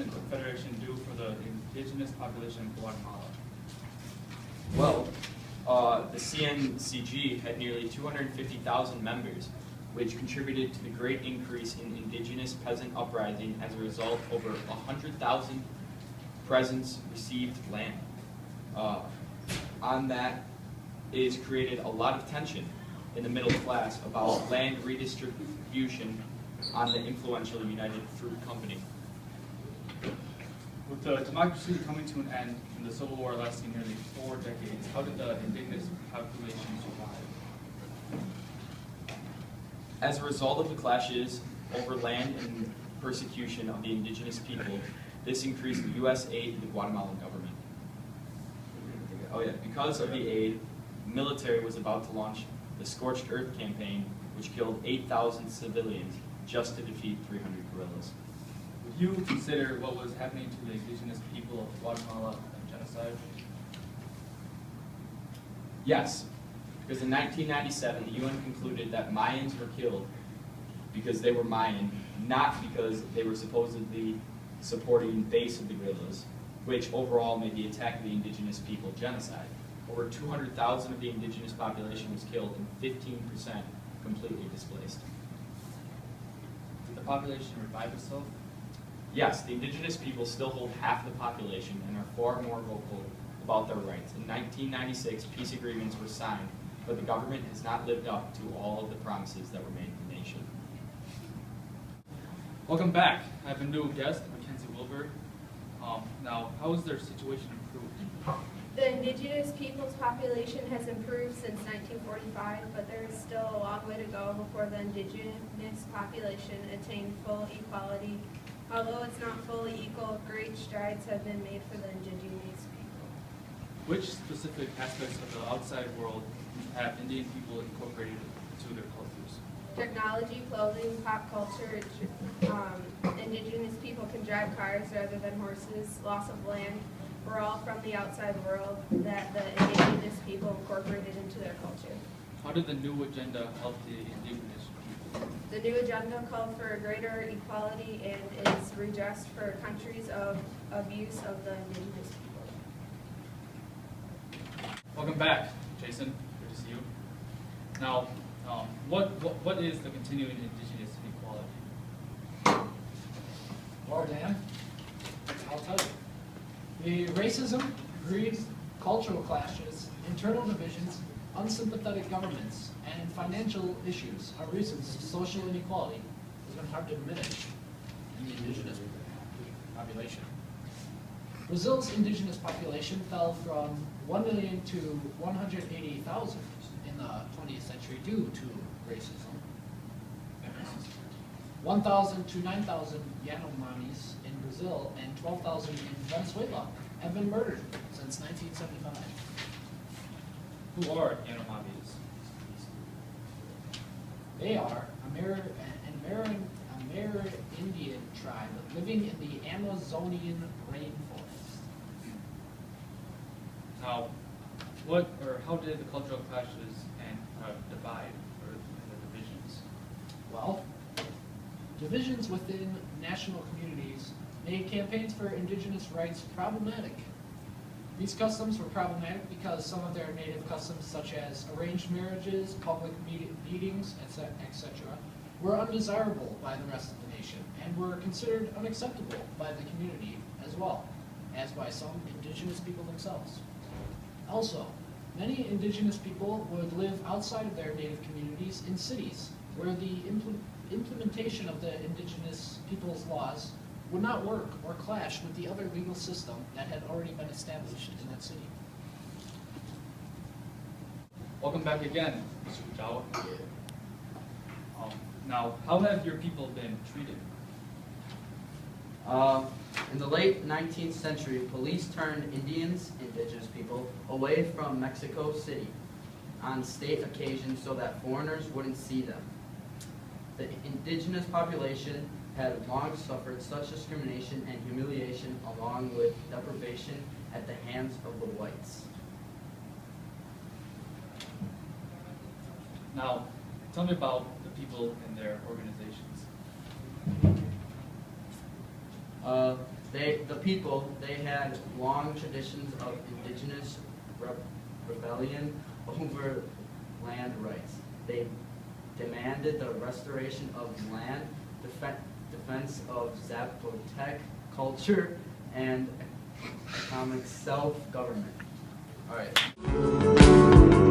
President of the Federation do for the indigenous population of Guatemala? Well, the CNCG had nearly 250,000 members, which contributed to the great increase in indigenous peasant uprising. As a result, over 100,000 peasants received land. On that is created a lot of tension in the middle class about land redistribution on the influential United Fruit Company. With the democracy coming to an end and the Civil War lasting nearly 4 decades, how did the indigenous population survive? As a result of the clashes over land and persecution of the indigenous people, this increased U.S. aid to the Guatemalan government. Because of the aid, the military was about to launch the Scorched Earth campaign, which killed 8,000 civilians just to defeat 300 guerrillas. Would you consider what was happening to the indigenous people of Guatemala a genocide? Yes, because in 1997, the UN concluded that Mayans were killed because they were Mayan, not because they were supposedly supporting the base of the guerrillas, which overall made the attack of the indigenous people genocide. Over 200,000 of the indigenous population was killed and 15% completely displaced. Did the population revive itself? Yes, the indigenous people still hold half the population and are far more vocal about their rights. In 1996, peace agreements were signed, but the government has not lived up to all of the promises that were made to the nation. Welcome back. I have a new guest, Mackenzie Wilbur. Now, how has their situation improved? The indigenous people's population has improved since 1945, but there is still a long way to go before the indigenous population attain full equality. Although it's not fully equal, great strides have been made for the indigenous people. Which specific aspects of the outside world have Indian people incorporated into their cultures? Technology, clothing, pop culture, indigenous people can drive cars rather than horses, loss of land, were all from the outside world that the indigenous people incorporated into their culture. How did the new agenda help the indigenous people? The new agenda called for greater equality and is redressed for countries of abuse of the indigenous people. Welcome back, Jason. Good to see you. Now, what is the continuing indigenous inequality? Well, Dan, I'll tell you. The racism, greed, cultural clashes, internal divisions, unsympathetic governments, and financial issues are reasons social inequality has been hard to diminish in the indigenous population. Brazil's indigenous population fell from 1 million to 180,000 in the 20th century due to racism. 1,000 to 9,000 Yanomamis in Brazil and 12,000 in Venezuela have been murdered since 1975. Who are Yanomamis? They are an Amerindian tribe living in the Amazonian rainforest. Now, how did the cultural clashes and divide or the divisions? Well, divisions within national communities made campaigns for indigenous rights problematic. These customs were problematic because some of their native customs, such as arranged marriages, public meetings, etc., were undesirable by the rest of the nation and were considered unacceptable by the community as well as by some indigenous people themselves. Also, many indigenous people would live outside of their native communities in cities where the implementation of the indigenous people's laws would not work or clash with the other legal system that had already been established in that city. Welcome back again, Mr. Jawa. Now, how have your people been treated? In the late 19th century, police turned indigenous people away from Mexico City on state occasions so that foreigners wouldn't see them. The indigenous population had long suffered such discrimination and humiliation along with deprivation at the hands of the whites. Now, tell me about the people and their organizations. The people, they had long traditions of indigenous rebellion over land rights. They demanded the restoration of land, defense of Zapotec culture, and economic self-government. All right.